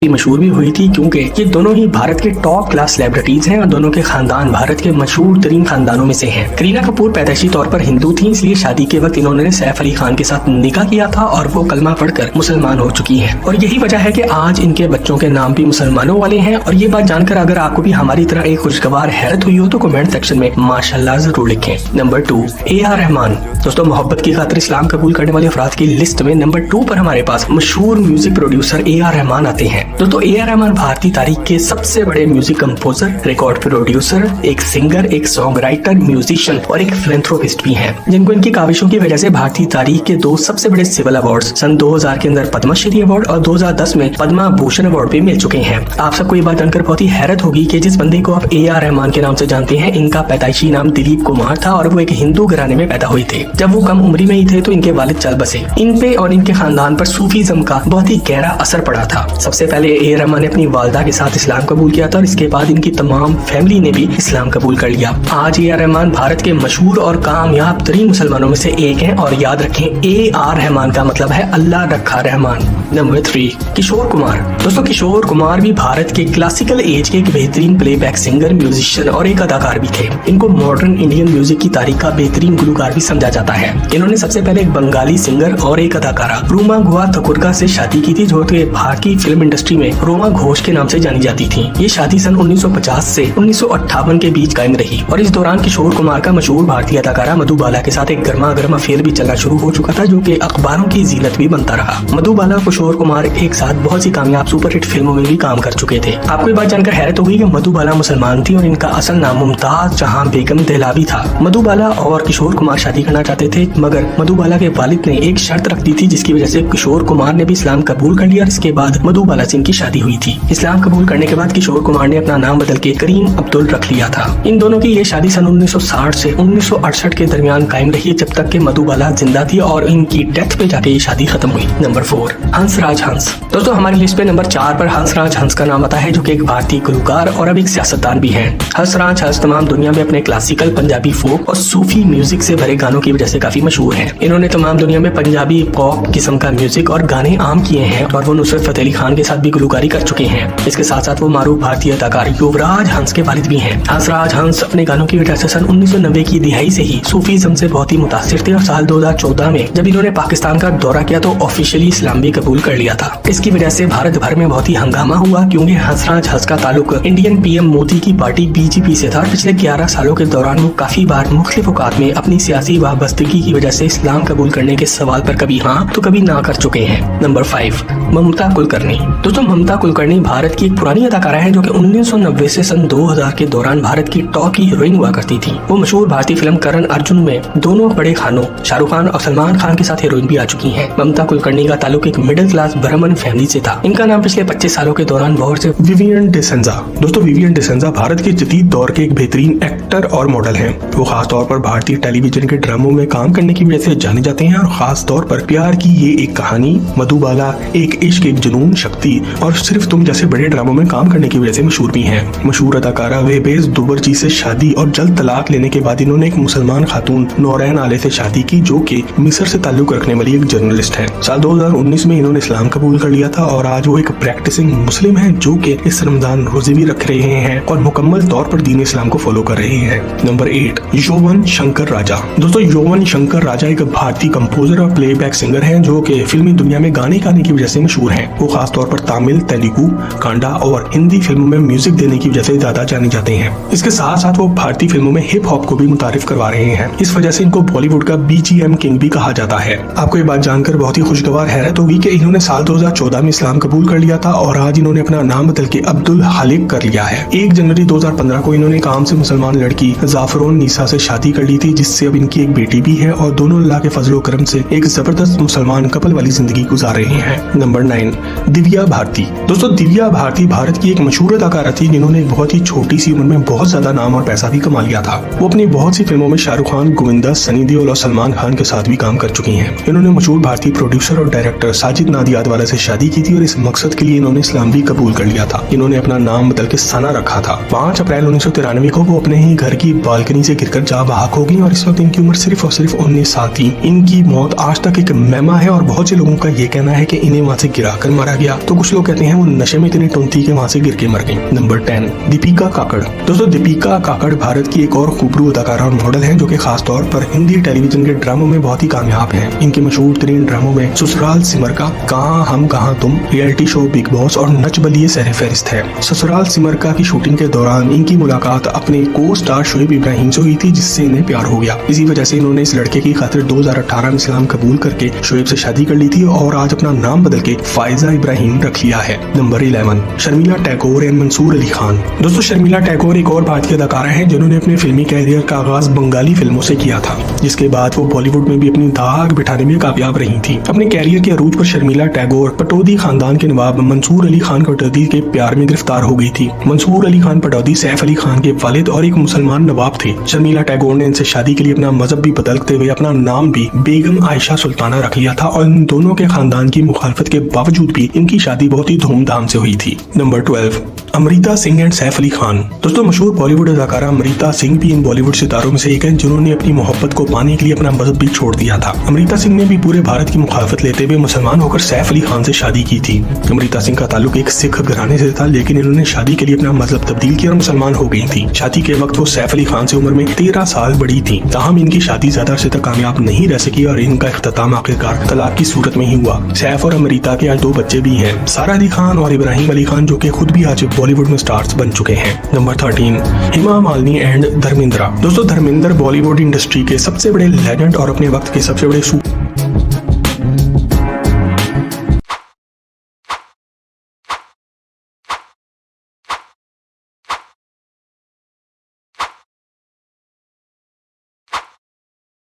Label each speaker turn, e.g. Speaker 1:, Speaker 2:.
Speaker 1: मशहूर भी हुई थी, क्योंकि ये दोनों ही भारत के टॉप क्लास सेलिब्रिटीज हैं और दोनों के खानदान भारत के मशहूर तरीन खानदानों में से हैं। करीना कपूर पैदाइशी तौर पर हिंदू थी, इसलिए शादी के वक्त इन्होंने सैफ अली खान के साथ निकाह किया था और वो कलमा पढ़कर मुसलमान हो चुकी हैं। और यही वजह है कि आज इनके बच्चों के नाम भी मुसलमानों वाले हैं। और ये बात जानकर अगर आपको भी हमारी तरह एक खुशगवार हैरत हुई हो तो कमेंट सेक्शन में माशाल्लाह जरूर लिखें। Number 2, A R. रहमान। दोस्तों, मोहब्बत की खातिर इस्लाम कबूल करने वाले अफराद की लिस्ट में नंबर 2 पर हमारे पास मशहूर म्यूजिक प्रोड्यूसर ए.आर. रहमान आते हैं। दोस्तों, ए.आर. रहमान भारतीय तारीख के सबसे बड़े म्यूजिक कंपोजर, रिकॉर्ड प्रोड्यूसर, एक सिंगर, एक सॉन्ग राइटर, म्यूजिशियन और एक फिलैंथ्रोपिस्ट भी हैं, जिनको इनकी काविशों की वजह से भारतीय तारीख के 2 सबसे बड़े सिविल अवार्ड्स सन 2000 के अंदर पद्मश्री अवार्ड और 2010 में पद्मा भूषण अवार्ड भी मिल चुके हैं। आप सबको ये बात जानकर बहुत ही हैरत होगी कि जिस बंदे को आप ए.आर. रहमान के नाम से जानते हैं, इनका पैदाइशी नाम दिलीप कुमार था और वो एक हिंदू घराने में पैदा हुए थे। जब वो कम उम्री में ही थे तो इनके वालिद चल बसे। इन पे और इनके खानदान पर सूफीज्म का बहुत ही गहरा असर पड़ा था। सबसे पहले ए.आर. रहमान ने अपनी वालिदा के साथ इस्लाम कबूल किया था और इसके बाद इनकी तमाम फैमिली ने भी इस्लाम कबूल कर लिया। आज ए.आर. रहमान भारत के मशहूर और कामयाब तरीन मुसलमानों में से एक हैं और याद रखें, ए.आर. रहमान का मतलब है अल्लाह रखा रहमान। नंबर 3, किशोर कुमार। दोस्तों, किशोर कुमार भी भारत के क्लासिकल एज के एक बेहतरीन प्लेबैक सिंगर, म्यूजिशियन और एक अदाकार भी थे। इनको मॉडर्न इंडियन म्यूजिक की तारीख का बेहतरीन गुलकार भी समझा जाता है। इन्होंने सबसे पहले एक बंगाली सिंगर और एक अदाकारा रूमा गुआ थकुरका से शादी की थी, जो कि भारतीय फिल्म इंडस्ट्री में रोमा घोष के नाम से जानी जाती थी। ये शादी सन 1950 से 1958 के बीच कायम रही और इस दौरान किशोर कुमार का मशहूर भारतीय अदाकारा मधुबाला के साथ एक गर्मा गर्म अफेयर भी चलना शुरू हो चुका था, जो कि अखबारों की जीनत भी बनता रहा। मधुबाला किशोर कुमार एक साथ बहुत सी कामयाब सुपरहिट फिल्मों में भी काम कर चुके थे। आपको ये बात जानकर हैरत होगी कि मधुबाला मुसलमान थी और इनका असल नाम मुमताज जहां बेगम दहलावी था। मधुबाला और किशोर कुमार शादी करना चाहते थे, मगर मधुबाला के वालिद ने एक शर्त रख दी थी, जिसकी वजह से किशोर कुमार ने भी इस्लाम कबूल कर लिया और इसके बाद मधुबाला से इनकी शादी हुई थी। इस्लाम कबूल करने के बाद किशोर कुमार ने अपना नाम बदल के करीम अब्दुल रख लिया था। इन दोनों की ये शादी सन 1960 से 1968 के दरमियान कायम रही, जब तक कि मधुबाला जिंदा थी और इनकी डेथ पे जाके ये शादी खत्म हुई। नंबर 4, हंसराज हंस। दोस्तों, हमारी लिस्ट पे नंबर 4 पर हंसराज हंस का नाम आता है, जो कि एक भारतीय गुलकार और अब एक सियासतदान भी हैं। हंसराज हंस तमाम दुनिया में अपने क्लासिकल, पंजाबी फोक और सूफी म्यूजिक से भरे गानों की वजह से काफी मशहूर हैं। इन्होंने तमाम दुनिया में पंजाबी पॉप किस्म का म्यूजिक और गाने आम किए हैं और वो नुसरत फतेह अली खान के साथ भी गुलकारी कर चुके हैं। इसके साथ साथ वो मारूफ भारतीय अदाकार युवराज हंस के वालिद भी हैं। हंसराज हंस अपने गानों की वजह से सन 1990 की दिहाई से ही सूफीज्म से बहुत ही मुतासिर थे और साल 2014 में जब इन्होंने पाकिस्तान का दौरा किया तो ऑफिशियली इस्लाम भी कबूल कर लिया था। इसकी वजह से भारत भर में बहुत ही हंगामा हुआ, क्योंकि हंसराज हंस का ताल्लुक इंडियन पीएम मोदी की पार्टी बीजेपी से था और पिछले 11 सालों के दौरान वो काफी बार मुख्तलिफ औकात में अपनी सियासी वाबस्तगी की वजह से इस्लाम कबूल करने के सवाल पर कभी हाँ तो कभी ना कर चुके हैं। नंबर 5, ममता कुलकर्णी। दोस्तों, ममता कुलकर्णी भारत की एक पुरानी अदाकारा है, जो कि 1990 से सन 2000 के दौरान भारत की टॉप की हीरोइन हुआ करती थी। वो मशहूर भारतीय फिल्म करण अर्जुन में दोनों बड़े खानों शाहरुख खान और सलमान खान के साथ हीरोइन भी आ चुकी हैं। ममता कुलकर्णी का ताल्लुक एक मिडिल क्लास ब्राह्मण फैमिली से था। इनका नाम पिछले 25 सालों के दौरान बहुत से विवियन डिसेंजा। दोस्तों, विवियन डिसेंजा भारत के जदीद दौर के एक बेहतरीन एक्टर और मॉडल हैं। वो खास तौर पर भारतीय टेलीविजन के ड्रामों में काम करने की वजह से जाने जाते हैं और खास तौर पर प्यार की ये एक कहानी, मधुबाला, एक इश्क, एक जुनून, शक्ति और सिर्फ तुम जैसे बड़े ड्रामों में काम करने की वजह से मशहूर भी हैं। मशहूर अदाकारा वेबेज दुबरजी से शादी और जल्द तलाक लेने के बाद इन्होंने एक मुसलमान खातून नौरैन आले से शादी की, जो कि मिस्र से ताल्लुक रखने वाली एक जर्नलिस्ट है। साल 2019 में इन्होंने इस्लाम कबूल कर लिया था और आज वो एक प्रैक्टिसिंग मुस्लिम है, जो कि इस रमजान रोजे भी रख रहे हैं और मुकम्मल तौर पर दीन इस्लाम को फॉलो कर रहे हैं। नंबर 8, यौवन शंकर राजा। दोस्तों, यौवन शंकर राजा एक भारतीय कंपोजर और प्लेबैक सिंगर हैं, जो कि फिल्मी दुनिया में गाने गाने की वजह से मशहूर हैं। वो खास तौर पर तमिल, तेलुगु, कन्नड़ा और हिंदी फिल्मों में म्यूजिक देने की वजह से ज्यादा जाने जाते हैं। इसके साथ साथ वो भारतीय फिल्मों में हिप हॉप को भी मुतारिफ करवा रहे हैं। इस वजह से इनको बॉलीवुड का BGM किंग भी कहा जाता है। आपको ये बात जानकर बहुत ही खुशगवार हैरत होगी कि इन्होंने साल 2014 में इस्लाम कबूल कर लिया था और आज इन्होंने अपना नाम बदल के अब्दुल हालिक कर लिया है। 1 जनवरी 2015 को इन्होंने काम से मुसलमान लड़की जाफरोन नीसा से शादी कर ली थी, जिससे अब इनकी एक बेटी भी है और दोनों अल्लाह के फजलो करम से एक जबरदस्त मुसलमान कपल वाली जिंदगी गुजार रहे हैं। नंबर 9, दिव्या भारती। दोस्तों, दिव्या भारती भारत की एक मशहूर अदाकारा थी, जिन्होंने बहुत ही छोटी सी उम्र में बहुत ज्यादा नाम और पैसा भी कमा लिया था। वो अपनी बहुत सी फिल्मों में शाहरुख खान, गोविंदा, सनी देओल और सलमान खान के साथ भी काम कर चुकी हैं। इन्होंने मशहूर भारतीय प्रोड्यूसर और डायरेक्टर साजिद नादियादवाला से शादी की थी और इस मकसद के लिए इन्होंने इस्लाम भी कबूल कर लिया था। इन्होंने अपना नाम बदल के सना रखा था। 5 अप्रैल 1993 को वो अपने ही घर की बालकनी से गिरकर जा बहाक हो गई और इस वक्त इनकी उम्र सिर्फ और सिर्फ 19 साल थी। इनकी मौत आज तक एक मेमा है और बहुत से लोगों का ये कहना है कि इन्हें वहाँ से गिराकर मारा गया, तो कुछ को कहते हैं वो नशे में इतनी टुन थी कि वहाँ से गिर के मर गई। नंबर 10 दीपिका काकड़। दोस्तों दीपिका काकड़ भारत की एक और खूबरू अदाकारा और मॉडल हैं जो कि खास तौर पर हिंदी टेलीविजन के ड्रामों में बहुत ही कामयाब हैं। इनके मशहूर तरीन ड्रामों में ससुराल सिमर का, कहाँ हम कहाँ तुम, रियलिटी शो बिग बॉस और नच बलिए सहरे फहरिस्त है। ससुराल सिमर का की शूटिंग के दौरान इनकी मुलाकात अपने को स्टार शोएब इब्राहिम से हुई थी, जिससे इन्हें प्यार हो गया। इसी वजह से इन्होंने इस लड़के की खातिर 2018 में इस्लाम कबूल करके शोएब से शादी कर ली थी और आज अपना नाम बदल के फायजा इब्राहिम रख लिया है। Number 11 Sharmila Tagore and Mansoor Ali Khan. दोस्तों शर्मिला टैगोर एक और भारतीय अदाकारा हैं जिन्होंने अपने फिल्मी कैरियर का आगाज बंगाली फिल्मों से किया था, जिसके बाद वो बॉलीवुड में भी अपनी धाक बिठाने में कामयाब रही थी। अपने कैरियर के अरूज पर शर्मिला टैगोर पटौदी खानदान के नवाब मंसूर अली खान पटौदी के प्यार में गिरफ्तार हो गई थी। मंसूर अली खान पटौदी सैफ अली खान के वालिद और एक मुसलमान नवाब थे। शर्मिला टैगोर ने इनसे शादी के लिए अपना मजहब भी बदलते हुए अपना नाम भी बेगम आयशा सुल्ताना रख लिया था और इन दोनों के खानदान की मुखालफत के बावजूद भी इनकी शादी बहुत ही धूमधाम से हुई थी। Number 12 Amrita Singh and Saif Ali Khan. दोस्तों मशहूर बॉलीवुड अदाकारा अमृता सिंह भी इन बॉलीवुड सितारों में से एक हैं जिन्होंने अपनी मोहब्बत को पाने के लिए अपना मजहब भी छोड़ दिया था। अमृता सिंह ने भी पूरे भारत की मुखालफत लेते हुए मुसलमान होकर सैफ अली खान से शादी की थी। अमृता सिंह का ताल्लुक एक सिख घराने से था, लेकिन इन्होंने शादी के लिए अपना मजहब तब्दील किया और मुसलमान हो गई थी। शादी के वक्त वो सैफ अली खान से उम्र में 13 साल बड़ी थी। ताहम इनकी शादी ज्यादा अरसे तक कामयाब नहीं रह सकी और इनका इख्तिताम आखिरकार तलाक की सूरत में ही हुआ। सैफ और अमृता के आज 2 बच्चे भी हैं, सारा अली खान और इब्राहिम अली खान, जो कि खुद भी आज बॉलीवुड में स्टार्स बन चुके हैं। Number 13 Hema Malini and Dharmendra. दोस्तों धर्मेंद्र बॉलीवुड इंडस्ट्री के सबसे बड़े लेजेंड और अपने वक्त के सबसे बड़े